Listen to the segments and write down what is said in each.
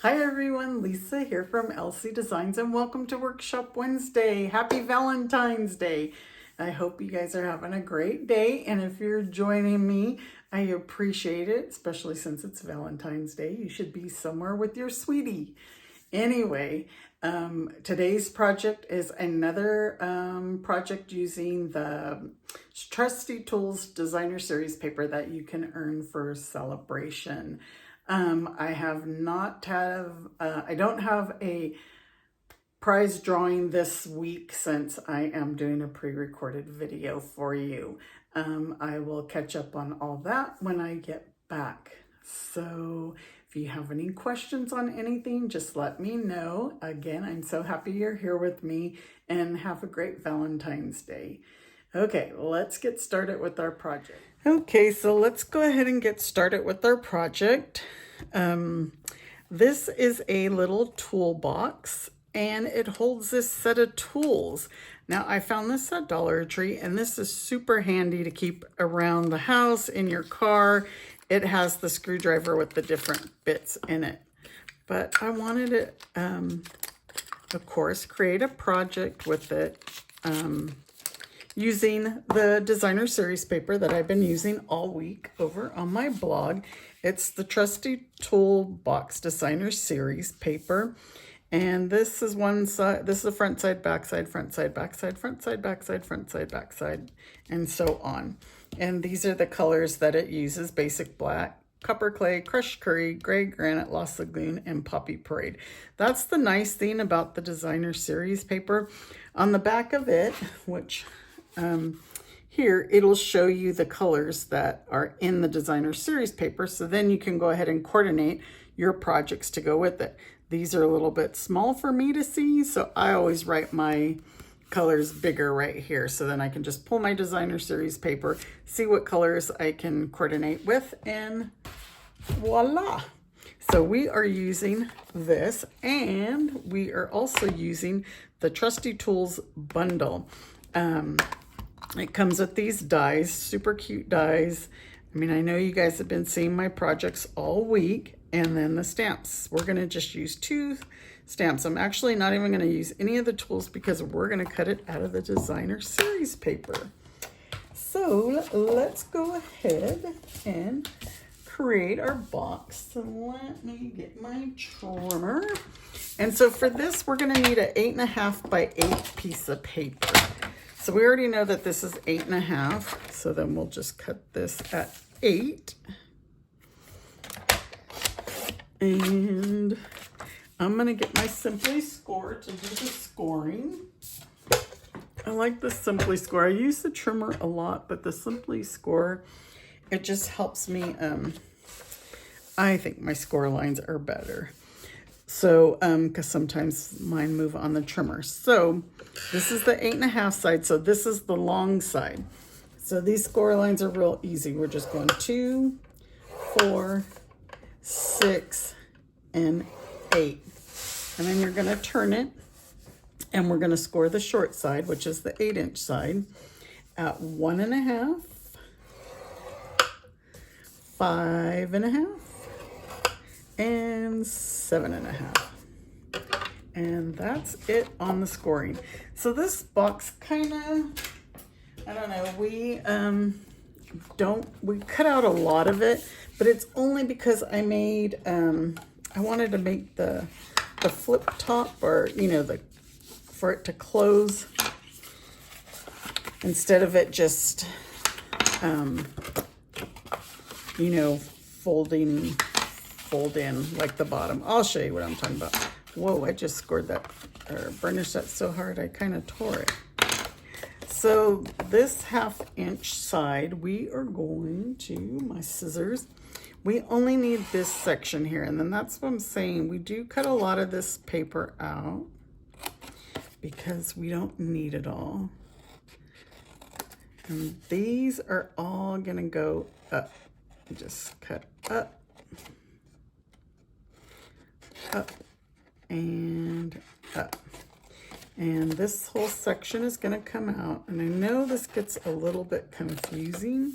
Hi everyone, Lisa here from LC Designs and welcome to Workshop Wednesday. Happy Valentine's Day. I hope you guys are having a great day, and if you're joining me, I appreciate it, especially since it's Valentine's Day. You should be somewhere with your sweetie. Anyway, today's project is another project using the Trusty Tools Designer Series paper that you can earn for celebration. I don't have a prize drawing this week since I am doing a pre-recorded video for you. I will catch up on all that when I get back. So if you have any questions on anything, just let me know. Again, I'm so happy you're here with me, and have a great Valentine's Day. Okay, let's get started with our project. Okay, so let's go ahead and get started with our project. This is a little toolbox, and it holds this set of tools. Now, I found this at Dollar Tree, and this is super handy to keep around the house, in your car. It has the screwdriver with the different bits in it. But I wanted to, of course, create a project with it. Using the designer series paper that I've been using all week over on my blog. It's the Trusty Toolbox Designer Series paper. And this is one side, this is the front side, back side, front side, back side, front side, back side, front side, back side, and so on. And these are the colors that it uses: basic black, copper clay, crushed curry, gray granite, Lost Lagoon, and poppy parade. That's the nice thing about the designer series paper. On the back of it, which here, it'll show you the colors that are in the designer series paper, so then you can go ahead and coordinate your projects to go with it. These are a little bit small for me to see, so I always write my colors bigger right here, so then I can just pull my designer series paper, see what colors I can coordinate with, and voila! So we are using this, and we are also using the Trusty Tools bundle. It comes with these dies, super cute dies. I mean, I know you guys have been seeing my projects all week. And then the stamps. We're going to just use 2 stamps. I'm actually not even going to use any of the tools because we're going to cut it out of the designer series paper. So let's go ahead and create our box. So let me get my trimmer. And so for this, we're going to need an 8.5 by 8 piece of paper. So we already know that this is 8.5, so then we'll just cut this at 8. And I'm gonna get my Simply Score to do the scoring. I like the Simply Score. I use the trimmer a lot, but the Simply Score, it just helps me, I think my score lines are better. So, because sometimes mine move on the trimmer. So this is the 8.5 side. So this is the long side. So these score lines are real easy. We're just going 2, 4, 6, and 8. And then you're going to turn it, and we're going to score the short side, which is the 8-inch side, at 1.5, 5.5, and 7.5. And that's it on the scoring. So this box kind of, I don't know, we cut out a lot of it, but it's only because I made, I wanted to make the flip top, or, you know, for it to close instead of it just, you know, fold in like the bottom. I'll show you what I'm talking about. Whoa, I just scored that, or burnished that so hard I kind of tore it. So this 1/2-inch side, we are going to, my scissors, we only need this section here. And then that's what I'm saying. We do cut a lot of this paper out because we don't need it all. And these are all gonna go up. Just cut up, up, and up. And this whole section is going to come out. And I know this gets a little bit confusing.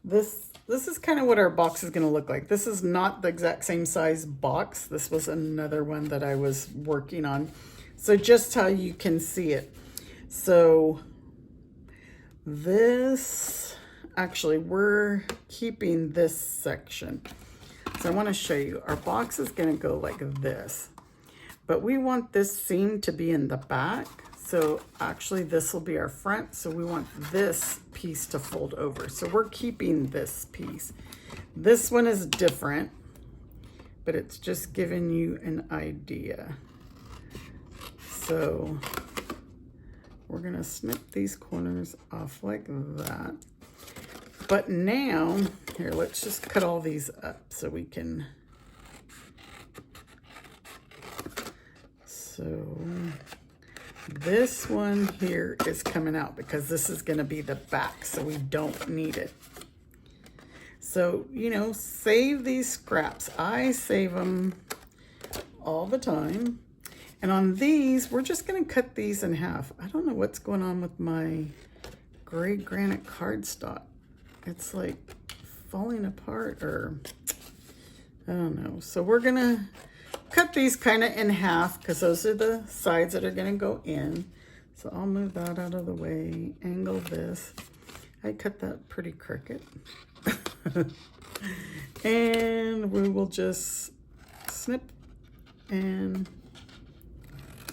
This this is kind of what our box is going to look like. This is not the exact same size box. This was another one that I was working on. So just how you can see it. So this, actually, we're keeping this section. So I want to show you. Our box is going to go like this. But we want this seam to be in the back. So actually this will be our front. So we want this piece to fold over. So we're keeping this piece. This one is different, but it's just giving you an idea. So we're gonna snip these corners off like that. But now, here, let's just cut all these up so we can, so this one here is coming out because this is going to be the back, so we don't need it. So, you know, save these scraps. I save them all the time. And on these, we're just going to cut these in half. I don't know what's going on with my gray granite cardstock. It's like falling apart, or I don't know. So we're going to cut these kind of in half because those are the sides that are going to go in. So I'll move that out of the way, angle this. I cut that pretty crooked. And we will just snip and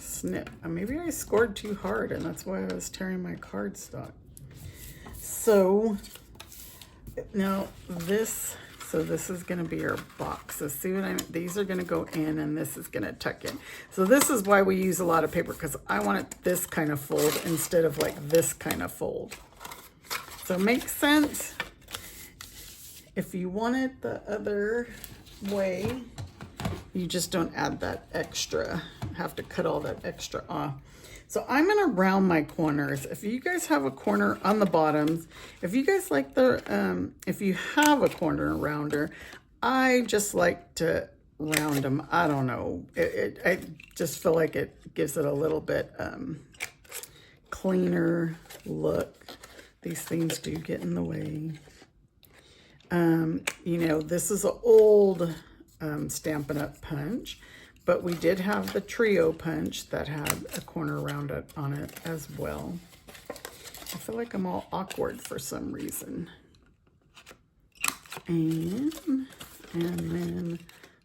snip. Maybe I scored too hard and that's why I was tearing my cardstock. So now this, so this is going to be our box. So see what I mean? These are going to go in and this is going to tuck in. So this is why we use a lot of paper, because I want it this kind of fold instead of like this kind of fold. So makes sense. If you want it the other way, you just don't add that extra, have to cut all that extra off. So I'm going to round my corners. If you guys have a corner on the bottoms, if you guys like the, if you have a corner rounder, I just like to round them. I don't know. I just feel like it gives it a little bit cleaner look. These things do get in the way. You know, this is an old Stampin' Up punch. But we did have the trio punch that had a corner round on it as well. I feel like I'm all awkward for some reason. And then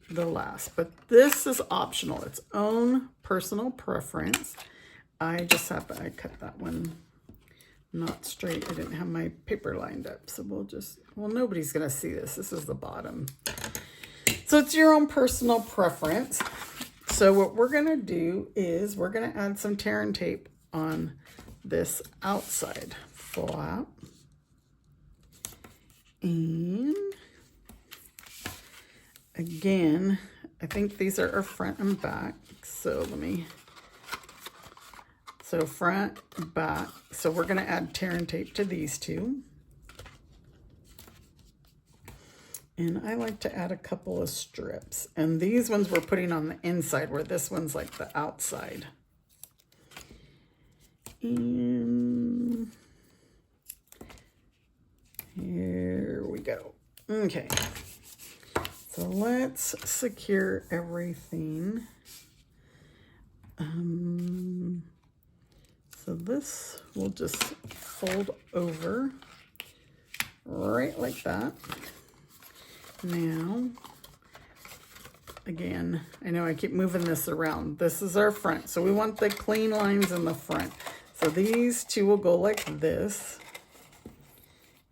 the last. But this is optional. Its own personal preference. I just happened, I cut that one not straight. I didn't have my paper lined up. So we'll just, well, nobody's going to see this. This is the bottom. So it's your own personal preference. So what we're going to do is we're going to add some tear and tape on this outside flap. And again, I think these are our front and back. So let me, so front, back. So we're going to add tear and tape to these two. And I like to add a couple of strips. And these ones we're putting on the inside, where this one's like the outside. And here we go. Okay. So let's secure everything. So this will just fold over right like that. Now, again, I know I keep moving this around. This is our front. So we want the clean lines in the front. So these two will go like this.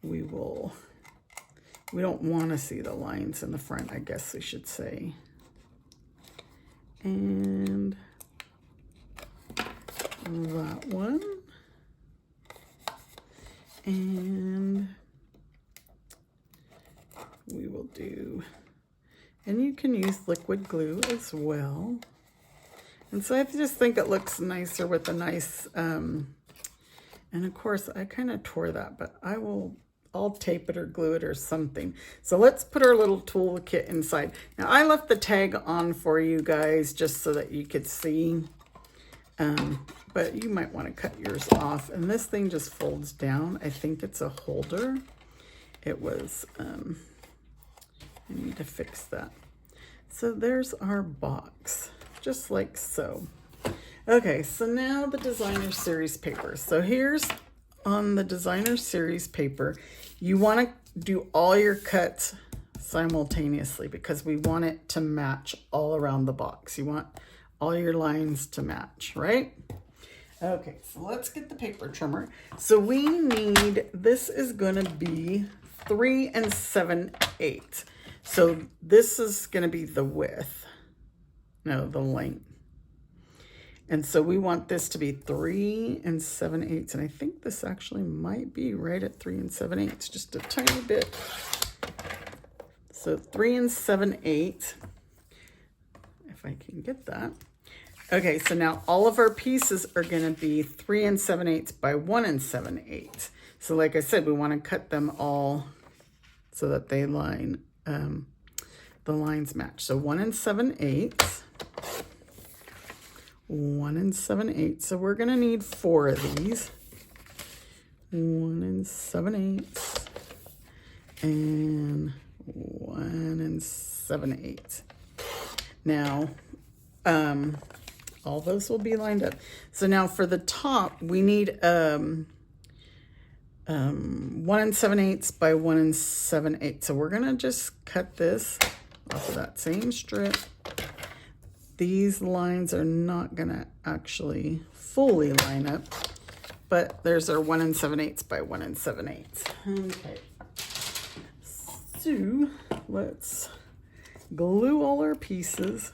We don't want to see the lines in the front, I guess I should say. And that one. And we will do, and you can use liquid glue as well. And so I just think it looks nicer with a nice, and of course I kind of tore that, but I'll tape it or glue it or something. So let's put our little toolkit inside. Now I left the tag on for you guys just so that you could see, but you might want to cut yours off. And this thing just folds down. I think it's a holder. it was, I need to fix that. So there's our box, just like so. Okay, so now the designer series paper. So here's on the designer series paper, you want to do all your cuts simultaneously because we want it to match all around the box. You want all your lines to match, right? Okay, so let's get the paper trimmer. So we need, this is gonna be 3 7/8. So this is gonna be the width, no, the length. And so we want this to be 3 7/8. And I think this actually might be right at 3 7/8, just a tiny bit. So 3 7/8, if I can get that. Okay, so now all of our pieces are gonna be 3 7/8 by 1 7/8. So like I said, we wanna cut them all so that they line, the lines match. So 1 7/8, 1 7/8. So we're gonna need 4 of these. 1 7/8 and 1 7/8. Now, all those will be lined up. So now for the top, we need 1 7/8 by 1 7/8. So we're gonna just cut this off of that same strip. These lines are not gonna actually fully line up, but there's our 1 7/8 by 1 7/8. Okay, so let's glue all our pieces.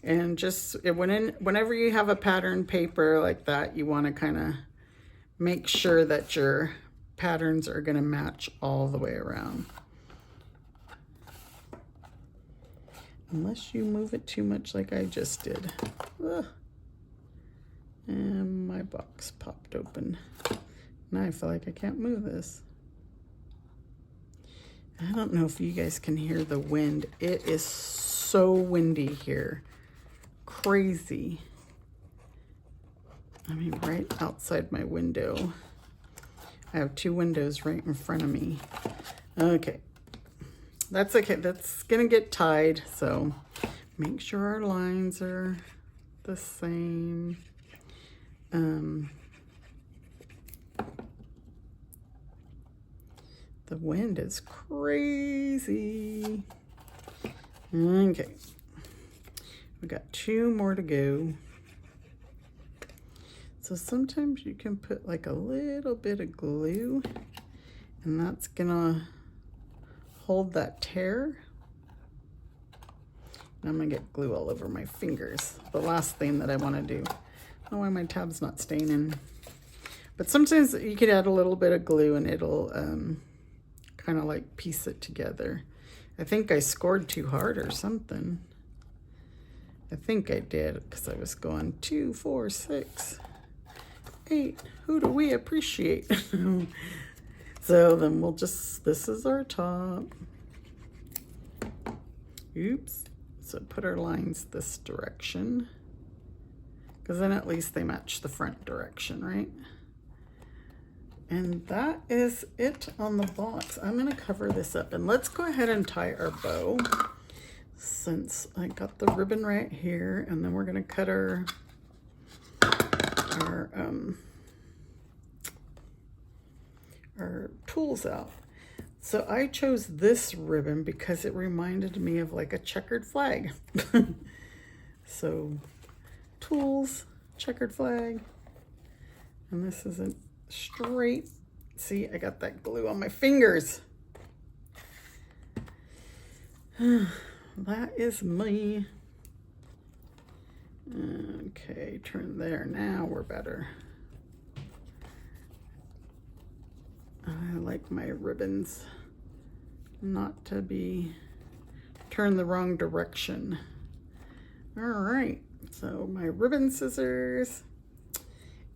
And just whenever you have a pattern paper like that, you want to kind of make sure that your patterns are going to match all the way around. Unless you move it too much like I just did. Ugh. And my box popped open. Now I feel like I can't move this. I don't know if you guys can hear the wind. It is so windy here. Crazy. I mean, right outside my window. I have 2 windows right in front of me. Okay. That's okay. That's gonna get tied. So make sure our lines are the same. The wind is crazy. Okay. We got 2 more to go. So sometimes you can put like a little bit of glue and that's gonna hold that tear. And I'm gonna get glue all over my fingers. The last thing that I wanna do. I don't know why my tab's not staying in. But sometimes you could add a little bit of glue and it'll kind of like piece it together. I think I scored too hard or something. I think I did because I was going 2, 4, 6, 8. Who do we appreciate? So then we'll just, this is our top. Oops. So put our lines this direction because then at least they match the front direction, right? And that is it on the box. I'm going to cover this up and let's go ahead and tie our bow. Since I got the ribbon right here, and then we're gonna cut our tools out. So I chose this ribbon because it reminded me of like a checkered flag. So tools, checkered flag, and this isn't straight. See, I got that glue on my fingers. That is me. Okay, turn there. Now we're better. I like my ribbons not to be turned the wrong direction. All right, so my ribbon scissors,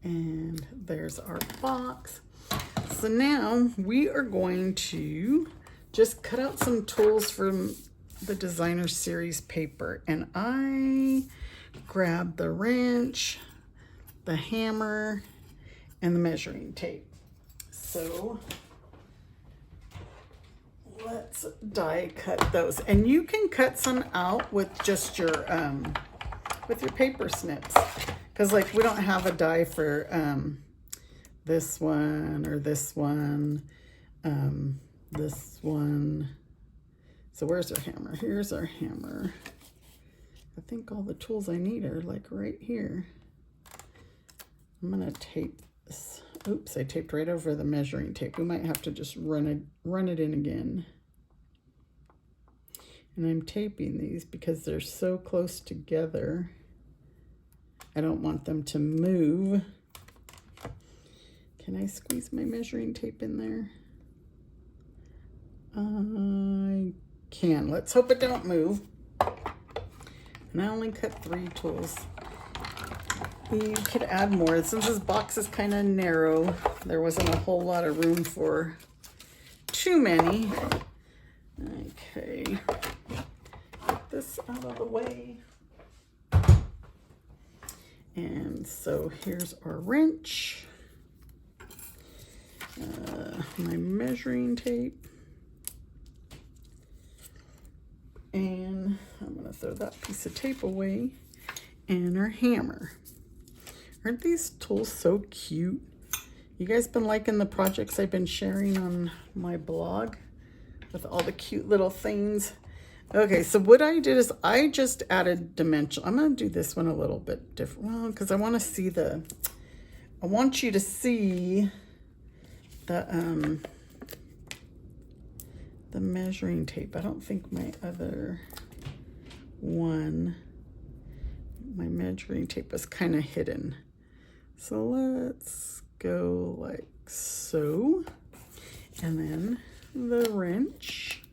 and there's our box. So now we are going to just cut out some tools from the designer series paper, and I grabbed the wrench, the hammer, and the measuring tape. So let's die cut those. And you can cut some out with just your paper snips. Because like we don't have a die for this one or this one, this one. So where's our hammer? Here's our hammer. I think all the tools I need are like right here. I'm gonna tape this. Oops, I taped right over the measuring tape. We might have to just run it in again. And I'm taping these because they're so close together. I don't want them to move. Can I squeeze my measuring tape in there? I can. Let's hope it don't move. And I only cut 3 tools. You could add more. Since this box is kind of narrow, there wasn't a whole lot of room for too many. Okay, get this out of the way. And so here's our wrench, my measuring tape, and I'm gonna throw that piece of tape away, and our hammer. Aren't these tools so cute? You guys been liking the projects I've been sharing on my blog with all the cute little things? Okay, so what I did is I just added dimension. I'm gonna do this one a little bit different, well, because I want to see I want you to see the measuring tape. I don't think my other one, my measuring tape was kind of hidden. So let's go like so, and then the wrench.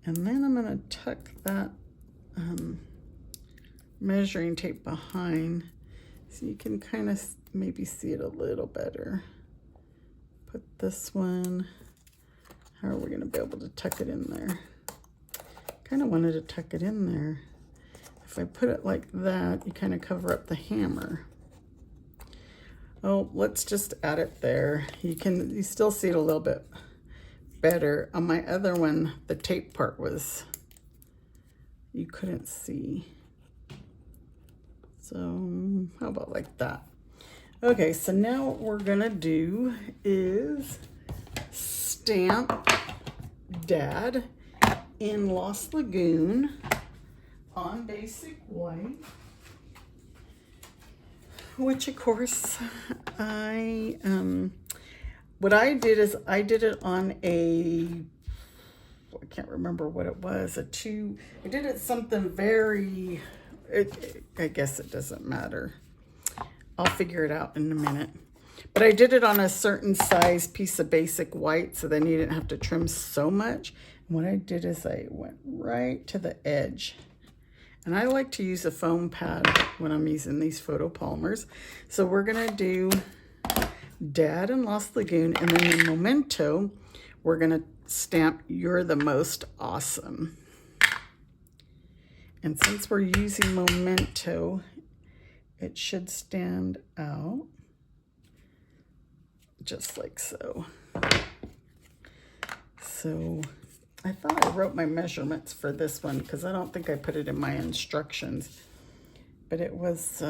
And then I'm gonna tuck that measuring tape behind so you can kind of maybe see it a little better. Put this one, how are we gonna be able to tuck it in there? Kind of wanted to tuck it in there. If I put it like that, you kind of cover up the hammer. Oh, let's just add it there. You still see it a little bit better. On my other one, the tape part was, you couldn't see. So how about like that? Okay, so now what we're gonna do is stamp Dad in Lost Lagoon on basic white, which of course what I did is I did it on I can't remember what it was, I did it something very, I guess it doesn't matter. I'll figure it out in a minute. But I did it on a certain size piece of basic white, so then you didn't have to trim so much. And what I did is I went right to the edge. And I like to use a foam pad when I'm using these photopolymers. So we're gonna do Dad and Lost Lagoon, and then the memento, we're gonna stamp You're the Most Awesome. And since we're using memento, it should stand out just like so. So I thought I wrote my measurements for this one because I don't think I put it in my instructions, but it was,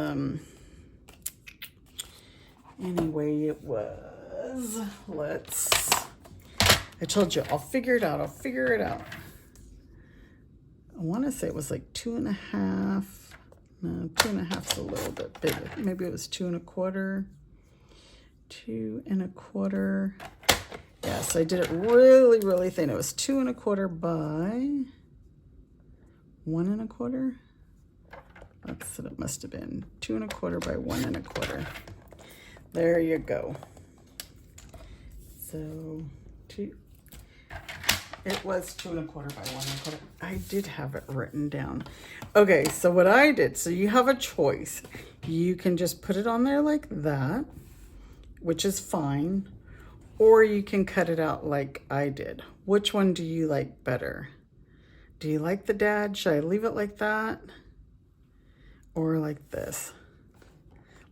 anyway, it was, I told you, I'll figure it out. I want to say it was like 2.5. No, 2.5's a little bit bigger. Maybe it was 2 1/4. 2 1/4. Yes, I did it really, really thin. It was 2 1/4 by 1 1/4. That's what it must have been. 2 1/4 by 1 1/4. There you go. So it was 2 1/4 by 1 1/4. I did have it written down. Okay, so what I did, so you have a choice. You can just put it on there like that, which is fine, or you can cut it out like I did. Which one do you like better? Do you like the Dad? Should I leave it like that or like this?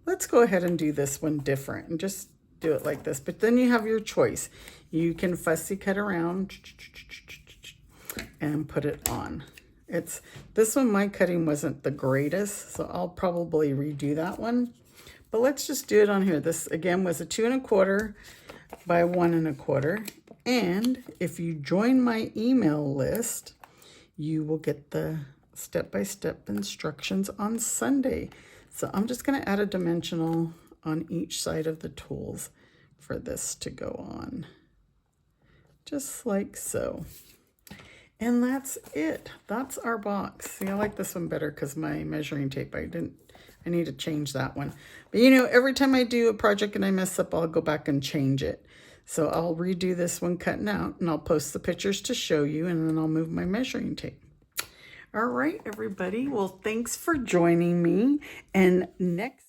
Let's go ahead and do this one different and just do it like this. But then you have your choice. You can fussy cut around and put it on. This one, my cutting wasn't the greatest, so I'll probably redo that one. But let's just do it on here. This again was a 2 1/4 by 1 1/4. And if you join my email list, you will get the step-by-step instructions on Sunday. So I'm just going to add a dimensional on each side of the tools for this to go on. Just like so. And that's it. That's our box. See, I like this one better because my measuring tape, I need to change that one. But you know, every time I do a project and I mess up, I'll go back and change it. So I'll redo this one cutting out, and I'll post the pictures to show you, and then I'll move my measuring tape. All right, everybody. Well, thanks for joining me. And next